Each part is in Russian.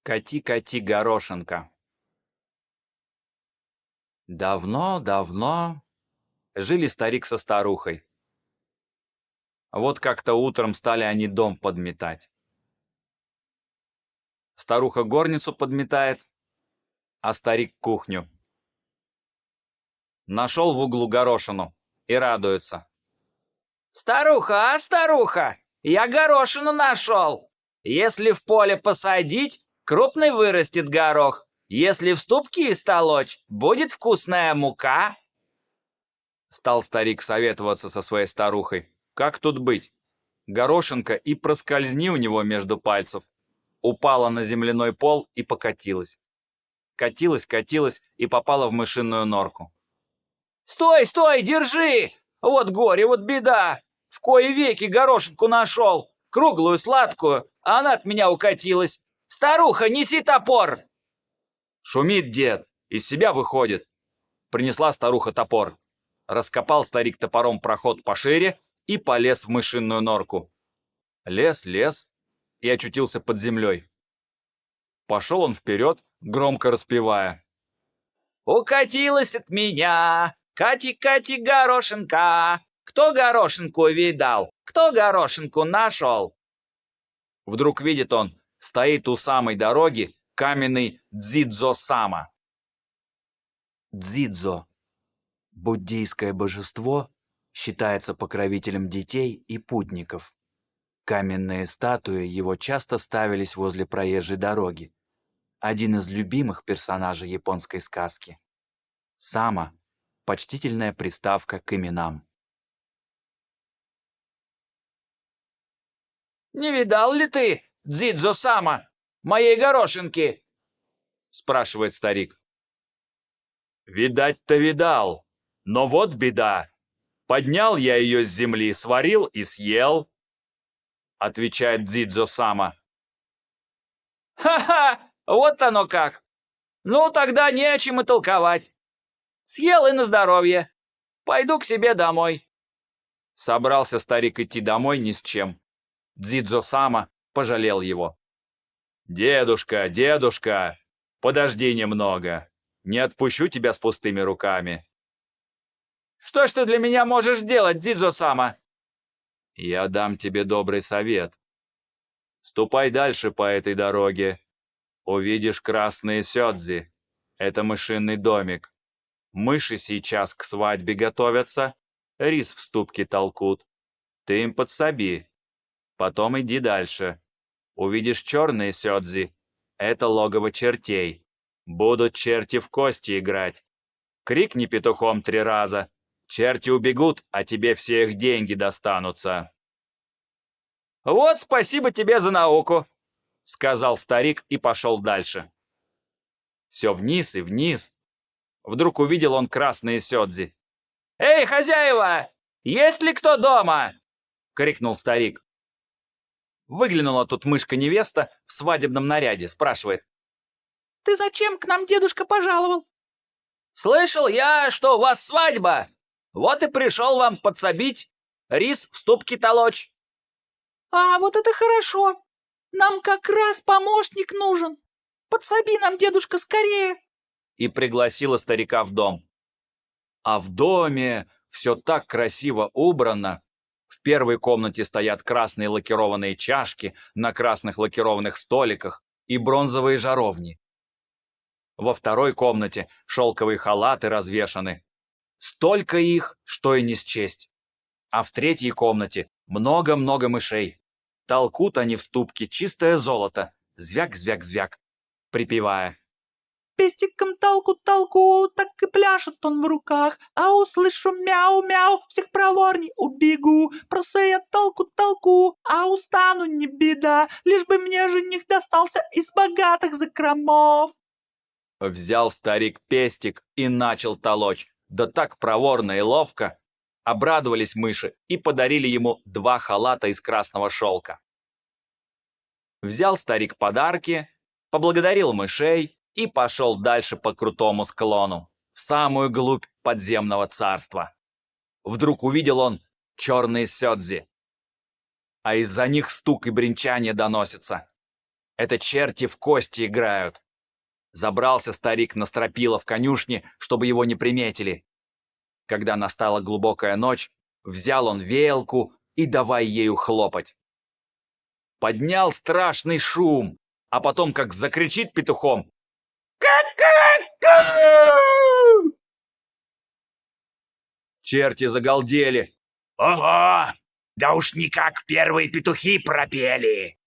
Кати, кати, горошинка. Давно-давно жили старик со старухой. Вот как-то утром стали они дом подметать. Старуха горницу подметает, а старик кухню. Нашел в углу горошину и радуется. «Старуха, старуха, я горошину нашел! Если в поле посадить, крупный вырастет горох. Если в ступки истолочь, будет вкусная мука». Стал старик советоваться со своей старухой. Как тут быть? Горошинка и проскользни у него между пальцев. Упала на земляной пол и покатилась. Катилась и попала в мышиную норку. «Стой, стой, держи! Вот горе, вот беда! В кои веки горошинку нашел! Круглую, сладкую, а она от меня укатилась! Старуха, неси топор!» Шумит дед, из себя выходит. Принесла старуха топор. Раскопал старик топором проход пошире и полез в мышиную норку. Лез и очутился под землей. Пошел он вперед, громко распевая. «Укатилась от меня, Кати-Кати горошинка! Кто горошинку видал? Кто горошинку нашел?» Вдруг видит он, стоит у самой дороги каменный Дзидзо-сама. Дзидзо, буддийское божество, считается покровителем детей и путников. Каменные статуи его часто ставились возле проезжей дороги. Один из любимых персонажей японской сказки. Сама – почтительная приставка к именам. «Не видал ли ты, Дзидзо-сама, моей горошинки?» – спрашивает старик. «Видать-то видал, но вот беда. Поднял я ее с земли, сварил и съел», – отвечает Дзидзо-сама. «Ха-ха, вот оно как! Ну, тогда не о чем и толковать. Съел и на здоровье. Пойду к себе домой». Собрался старик идти домой ни с чем. Дзидзо-сама пожалел его. «Дедушка, дедушка, подожди немного. Не отпущу тебя с пустыми руками». «Что ж ты для меня можешь сделать, Дзидзо-сама?» «Я дам тебе добрый совет. Ступай дальше по этой дороге. Увидишь красные сёдзи. Это мышиный домик. Мыши сейчас к свадьбе готовятся, рис в ступке толкут. Ты им подсоби. Потом иди дальше. Увидишь черные сёдзи. Это логово чертей. Будут черти в кости играть. Крикни петухом 3 раза. Черти убегут, а тебе все их деньги достанутся. «Вот спасибо тебе за науку», — сказал старик и пошел дальше. Все вниз и вниз. Вдруг увидел он красные сёдзи. «Эй, хозяева, есть ли кто дома?» — крикнул старик. Выглянула тут мышка-невеста в свадебном наряде, спрашивает. «Ты зачем к нам, дедушка, пожаловал?» «Слышал я, что у вас свадьба. Вот и пришел вам подсобить, рис в ступке толочь». «А, вот это хорошо! Нам как раз помощник нужен! Подсоби нам, дедушка, скорее!» И пригласила старика в дом. А в доме все так красиво убрано. В первой комнате стоят красные лакированные чашки на красных лакированных столиках и бронзовые жаровни. Во второй комнате шелковые халаты развешаны. Столько их, что и не счесть. А в третьей комнате много-много мышей. Толкут они в ступке чистое золото. Звяк-звяк-звяк, припевая. «Пестиком толку-толку, так и пляшет он в руках, а услышу мяу-мяу, всех проворней убегу, просто я толку-толку, а устану не беда, лишь бы мне жених достался из богатых закромов». Взял старик пестик и начал толочь. Да так проворно и ловко. Обрадовались мыши и подарили ему 2 халата из красного шелка. Взял старик подарки, поблагодарил мышей и пошел дальше по крутому склону, в самую глубь подземного царства. Вдруг увидел он черные сёдзи, а из-за них стук и бренчание доносится. Это черти в кости играют. Забрался старик на стропила в конюшне, чтобы его не приметили. Когда настала глубокая ночь, взял он веялку и давай ею хлопать. Поднял страшный шум, а потом как закричит петухом: «Ка-ка-ка!» Черти загалдели. «Ого! Да уж никак первые петухи пропели!»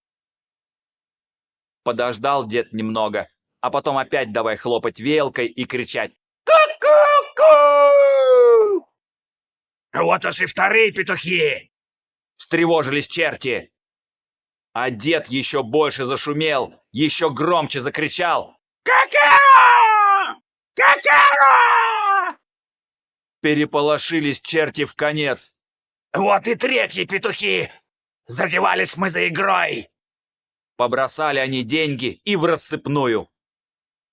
Подождал дед немного, а потом опять давай хлопать веялкой и кричать: «Ку-ку-ку!» «Вот уж и вторые петухи!» Встревожились черти. А дед еще больше зашумел, еще громче закричал: «Какао! Какао!» Переполошились черти вконец. «Вот и третьи петухи! Зазевались мы за игрой!» Побросали они деньги и в рассыпную.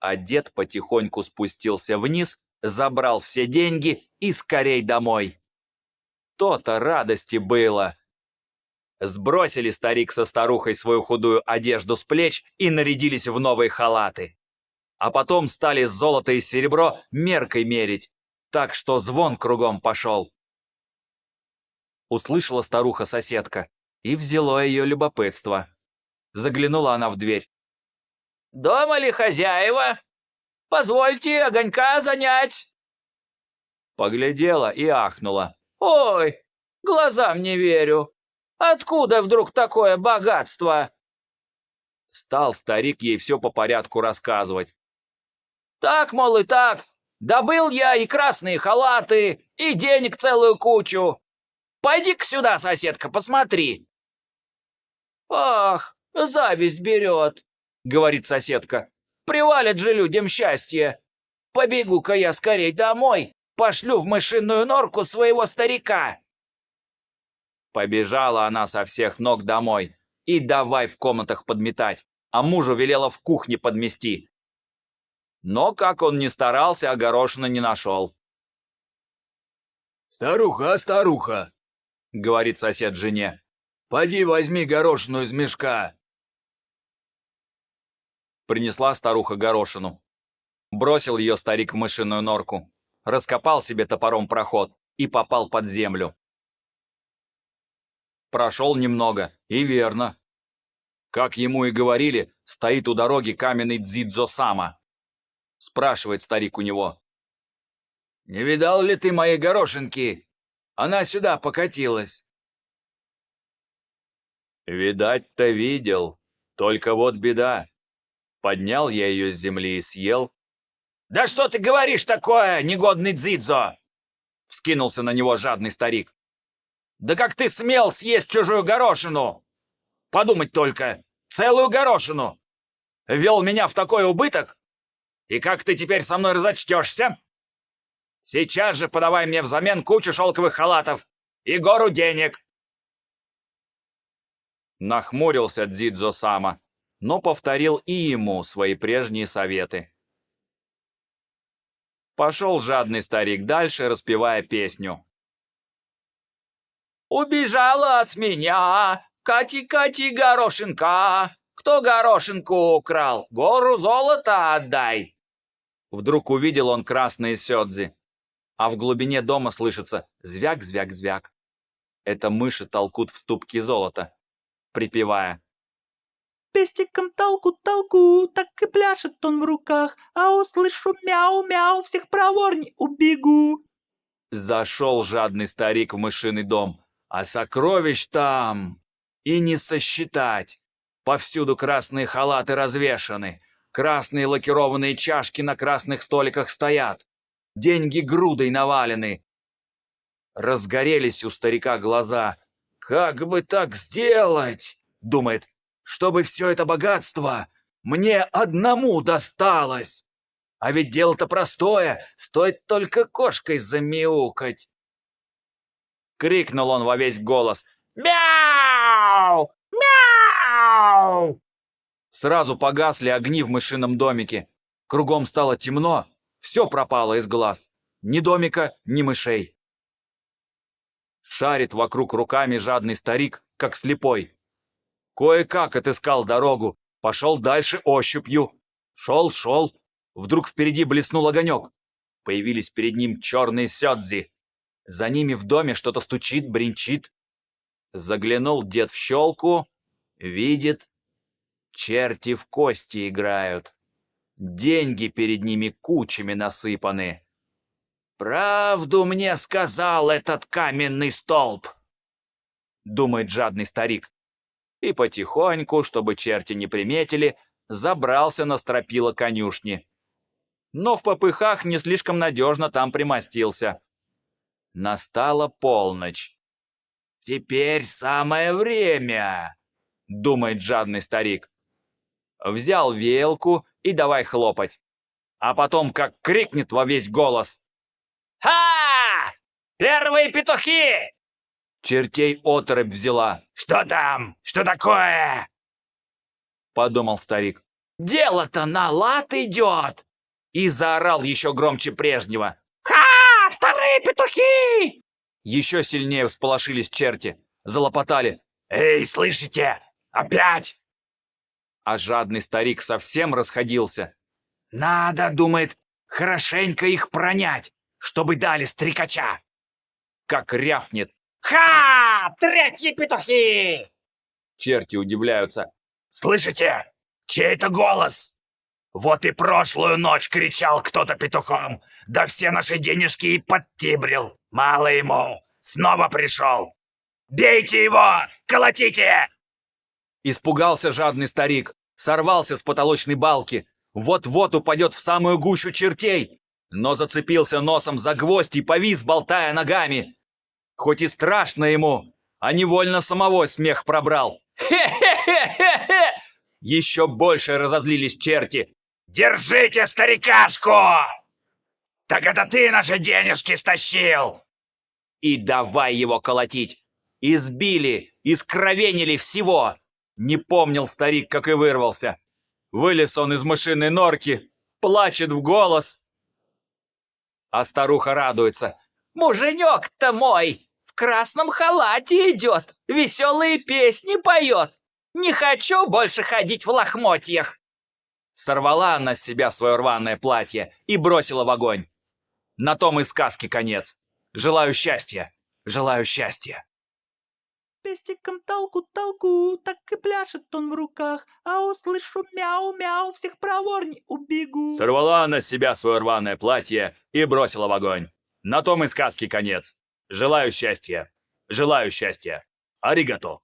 А дед потихоньку спустился вниз, забрал все деньги и скорей домой. То-то радости было. Сбросили старик со старухой свою худую одежду с плеч и нарядились в новые халаты. А потом стали золото и серебро меркой мерить, так что звон кругом пошел. Услышала старуха-соседка, и взяло ее любопытство. Заглянула она в дверь. «Дома ли хозяева? Позвольте огонька занять!» Поглядела и ахнула. «Ой, глазам не верю! Откуда вдруг такое богатство?» Стал старик ей все по порядку рассказывать. «Так, мол, и так. Добыл я и красные халаты, и денег целую кучу. Пойди-ка сюда, соседка, посмотри». «Ах, зависть берет», — говорит соседка. «Привалит же людям счастье. Побегу-ка я скорей домой, пошлю в мышиную норку своего старика». Побежала она со всех ног домой и давай в комнатах подметать, а мужу велела в кухне подмести. Но как он ни старался, а горошины не нашел. «Старуха, старуха!» — говорит сосед жене. «Поди возьми горошину из мешка!» Принесла старуха горошину. Бросил ее старик в мышиную норку, раскопал себе топором проход и попал под землю. Прошел немного, и верно. Как ему и говорили, стоит у дороги каменный Дзидзо-сама. Спрашивает старик у него: «Не видал ли ты моей горошинки? Она сюда покатилась». «Видать-то видел, только вот беда. Поднял я ее с земли и съел». «Да что ты говоришь такое, негодный Дзидзо?» Вскинулся на него жадный старик. «Да как ты смел съесть чужую горошину? Подумать только, целую горошину! Вел меня в такой убыток? И как ты теперь со мной разочтешься? Сейчас же подавай мне взамен кучу шелковых халатов и гору денег!» Нахмурился Дзидзо-сама, но повторил и ему свои прежние советы. Пошел жадный старик дальше, распевая песню. «Убежала от меня, Кати-кати горошинка, кто горошинку украл, гору золота отдай!» Вдруг увидел он красные сёдзи, а в глубине дома слышится звяк-звяк-звяк. Это мыши толкут в ступке золота, припевая: Пестиком толку-толку, так и пляшет он в руках, а услышу мяу-мяу, всех проворней убегу. Зашел жадный старик в мышиный дом, а сокровищ там и не сосчитать. Повсюду красные халаты развешаны, красные лакированные чашки на красных столиках стоят, деньги грудой навалены. Разгорелись у старика глаза. «Как бы так сделать?» — думает, «чтобы все это богатство мне одному досталось. А ведь дело-то простое, стоит только кошкой замяукать». Крикнул он во весь голос: «Мяу! Мяу!» Сразу погасли огни в мышином домике. Кругом стало темно, все пропало из глаз. Ни домика, ни мышей. Шарит вокруг руками жадный старик, как слепой. Кое-как отыскал дорогу, Пошел дальше ощупью. Шел. Вдруг впереди блеснул огонек. Появились перед ним черные сёдзи. За ними в доме что-то стучит, бренчит. Заглянул дед в щелку, видит, черти в кости играют. Деньги перед ними кучами насыпаны. «Правду мне сказал этот каменный столб», — думает жадный старик. И потихоньку, чтобы черти не приметили, забрался на стропила конюшни. Но в попыхах не слишком надежно там примостился. Настала полночь. «Теперь самое время», — думает жадный старик. Взял веялку и давай хлопать. А потом как крикнет во весь голос: «Ха! Первые петухи!» Чертей оторопь взяла. «Что там? Что такое?» Подумал старик. «Дело-то на лад идет!» И заорал еще громче прежнего: «Ха! Вторые петухи!» Еще сильнее всполошились черти. Залопотали: «Эй, слышите? Опять!» А жадный старик совсем расходился. «Надо, — думает, — хорошенько их пронять, чтобы дали стрекача!» Как рявкнет: «Ха! Третьи петухи!» Черти удивляются: «Слышите? Чей-то голос? Вот и прошлую ночь кричал кто-то петухом, да все наши денежки и подтибрил. Мало ему, снова пришел. Бейте его! Колотите!» Испугался жадный старик, сорвался с потолочной балки, вот-вот упадет в самую гущу чертей, но зацепился носом за гвоздь и повис, болтая ногами. Хоть и страшно ему, а невольно самого смех пробрал. «Хе-хе-хе-хе-хе!» Еще больше разозлились черти. «Держите старикашку! Так это ты наши денежки стащил!» И давай его колотить. Избили, искровенили всего. Не помнил старик, как и вырвался. Вылез он из мышиной норки, плачет в голос. А старуха радуется: «Муженек-то мой в красном халате идет, веселые песни поет. Не хочу больше ходить в лохмотьях». Сорвала она с себя свое рваное платье и бросила в огонь. На том и сказки конец. Желаю счастья, желаю счастья. Пестиком толку-толку, так и пляшет он в руках, а услышу мяу-мяу, всех проворней убегу. Сорвала она с себя свое рваное платье и бросила в огонь. На том и сказки конец. Желаю счастья, желаю счастья. Аригато.